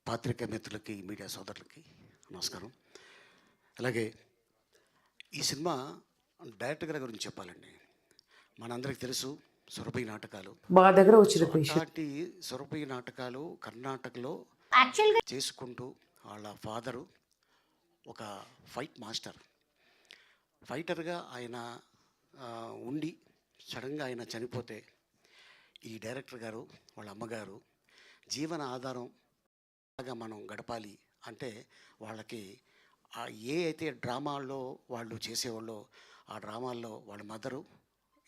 పాత్రికేయ మిత్రులకి, మీడియా సోదరులకి నమస్కారం. అలాగే ఈ సినిమా డైరెక్టర్ గారి గురించి చెప్పాలండి. మనందరికీ తెలుసు సురభి నాటకాలు. మా దగ్గర వచ్చిన అలాంటి సురభి నాటకాలు కర్ణాటకలో చేసుకుంటూ వాళ్ళ ఫాదరు ఒక ఫైట్ మాస్టర్. ఫైటర్గా ఆయన ఉండి సడన్గా ఆయన చనిపోతే ఈ డైరెక్టర్ గారు వాళ్ళ అమ్మగారు జీవన ఆధారం లాగా మనం గడపాలి అంటే వాళ్ళకి ఏ అయితే డ్రామాల్లో వాళ్ళు చేసేవాళ్ళో ఆ డ్రామాల్లో వాళ్ళ మదరు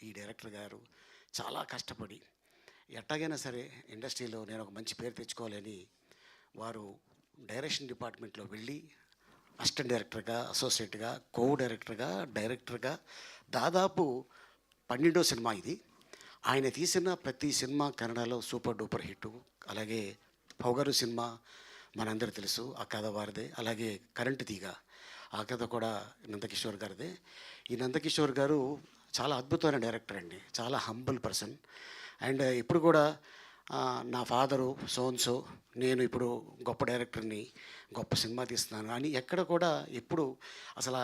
ఈ డైరెక్టర్ గారు చాలా కష్టపడి ఎట్టాగైనా సరే ఇండస్ట్రీలో నేను ఒక మంచి పేరు తెచ్చుకోవాలని వారు డైరెక్షన్ డిపార్ట్మెంట్లో వెళ్ళి అసిస్టెంట్ డైరెక్టర్గా, అసోసియేట్గా, కో డైరెక్టర్గా దాదాపు 12వ సినిమా ఇది. ఆయన తీసిన ప్రతి సినిమా కన్నడలో సూపర్ డూపర్ హిట్. అలాగే పొగరు సినిమా మనందరూ తెలుసు, ఆ కథ వారిదే. అలాగే కరెంటు తీగ, ఆ కథ కూడా నందకిషోర్ గారిదే. ఈ నందకిషోర్ గారు చాలా అద్భుతమైన డైరెక్టర్ అండి, చాలా హంబుల్ పర్సన్. అండ్ ఇప్పుడు కూడా నా ఫాదరు సోన్సో, నేను ఇప్పుడు గొప్ప డైరెక్టర్ని, గొప్ప సినిమా తీస్తున్నాను అని ఎక్కడ కూడా ఎప్పుడు అసలు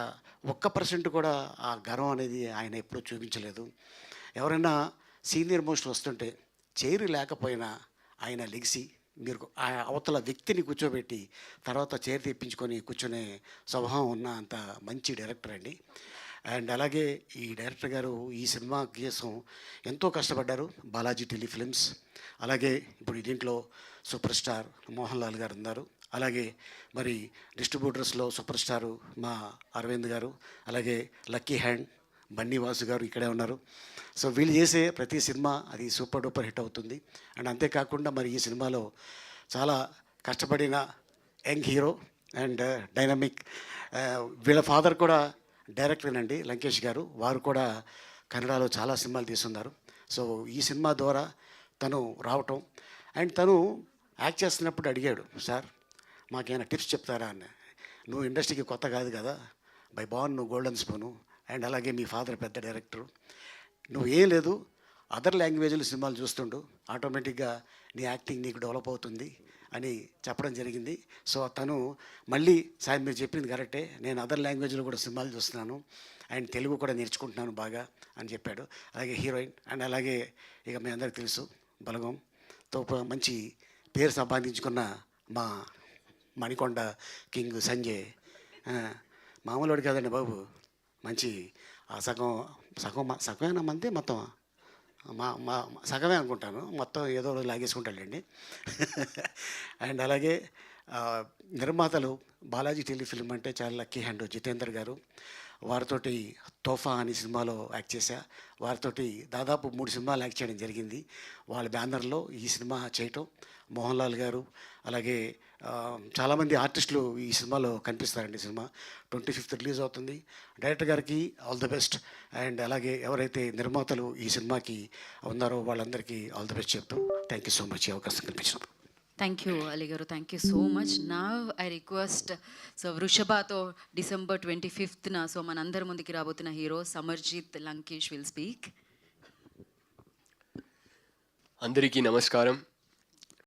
1% కూడా ఆ గర్వం అనేది ఆయన ఎప్పుడూ చూపించలేదు. ఎవరైనా సీనియర్ మోస్ట్ వస్తుంటే చైరు లేకపోయినా ఆయన లెగిసి మీరు అవతల వ్యక్తిని కూర్చోబెట్టి తర్వాత చైర్ తెప్పించుకొని కూర్చునే స్వభావం ఉన్న అంత మంచి డైరెక్టర్ అండి. అండ్ అలాగే ఈ డైరెక్టర్ గారు ఈ సినిమా కోసం ఎంతో కష్టపడ్డారు. బాలాజీ టెలిఫిలిమ్స్, అలాగే ఇప్పుడు దీంట్లో సూపర్ స్టార్ మోహన్ లాల్ గారు ఉన్నారు. అలాగే మరి డిస్ట్రిబ్యూటర్స్లో సూపర్ స్టారు మా అరవింద్ గారు, అలాగే లక్కీ హ్యాండ్ బన్నీవాసు గారు ఇక్కడే ఉన్నారు. సో వీళ్ళు చేసే ప్రతి సినిమా అది సూపర్ డూపర్ హిట్ అవుతుంది. అండ్ అంతేకాకుండా మరి ఈ సినిమాలో చాలా కష్టపడిన యంగ్ హీరో అండ్ డైనమిక్, వీళ్ళ ఫాదర్ కూడా డైరెక్టరేనండి, లంకేష్ గారు. వారు కూడా కన్నడలో చాలా సినిమాలు తీస్తున్నారు. సో ఈ సినిమా ద్వారా తను రావటం అండ్ తను యాక్ట్ చేస్తున్నప్పుడు అడిగాడు, సార్ మాకేమైనా టిప్స్ చెప్తారా అని. నువ్వు ఇండస్ట్రీకి కొత్త కాదు కదా, బై బాన్ నువ్వు గోల్డెన్ స్పూను, అండ్ అలాగే మీ ఫాదర్ పెద్ద డైరెక్టరు, నువ్వు ఏం లేదు అదర్ లాంగ్వేజ్లో సినిమాలు చూస్తుండు, ఆటోమేటిక్గా నీ యాక్టింగ్ నీకు డెవలప్ అవుతుంది అని చెప్పడం జరిగింది. సో తను మళ్ళీ సార్ మీరు చెప్పింది కరెక్టే, నేను అదర్ లాంగ్వేజ్లో కూడా సినిమాలు చూస్తున్నాను అండ్ తెలుగు కూడా నేర్చుకుంటున్నాను బాగా అని చెప్పాడు. అలాగే హీరోయిన్ అండ్ అలాగే ఇక మీ అందరికి తెలుసు బలగంతో మంచి పేరు సంపాదించుకున్న మా మణికొండ కింగ్ సంజయ్, మామూలుడు కాదండి బాబు, మంచి సగమేనా మంది మొత్తం మా సగమే అనుకుంటాను, మొత్తం ఏదో రోజు లాగేసుకుంటాడండి. అండ్ అలాగే నిర్మాతలు బాలాజీ టెలిఫిల్మ్ అంటే చాలా లక్కీ హ్యాండ్ జితేందర్ గారు, వారితోటి తోఫా అనే సినిమాలో యాక్ట్ చేశా. వారితోటి దాదాపు 3 సినిమాలు యాక్ట్ చేయడం జరిగింది. వాళ్ళ బ్యానర్లో ఈ సినిమా చేయటం, మోహన్ లాల్ గారు అలాగే చాలామంది ఆర్టిస్టులు ఈ సినిమాలో కనిపిస్తారండి. సినిమా 25th రిలీజ్ అవుతుంది. డైరెక్టర్ గారికి ఆల్ ది బెస్ట్. అండ్ అలాగే ఎవరైతే నిర్మాతలు ఈ సినిమాకి ఉన్నారో వాళ్ళందరికీ ఆల్ ది బెస్ట్ చెప్తూ థ్యాంక్ యూ సో మచ్ ఈ అవకాశం కల్పించినప్పుడు. థ్యాంక్ యూ అలీ గారు, థ్యాంక్ యూ సో మచ్. నా ఐ రిక్వెస్ట్ సో వృషభతో December 25th సో మనందరి ముందుకి రాబోతున్న hero Samarjit Lankesh will speak. అందరికీ నమస్కారం.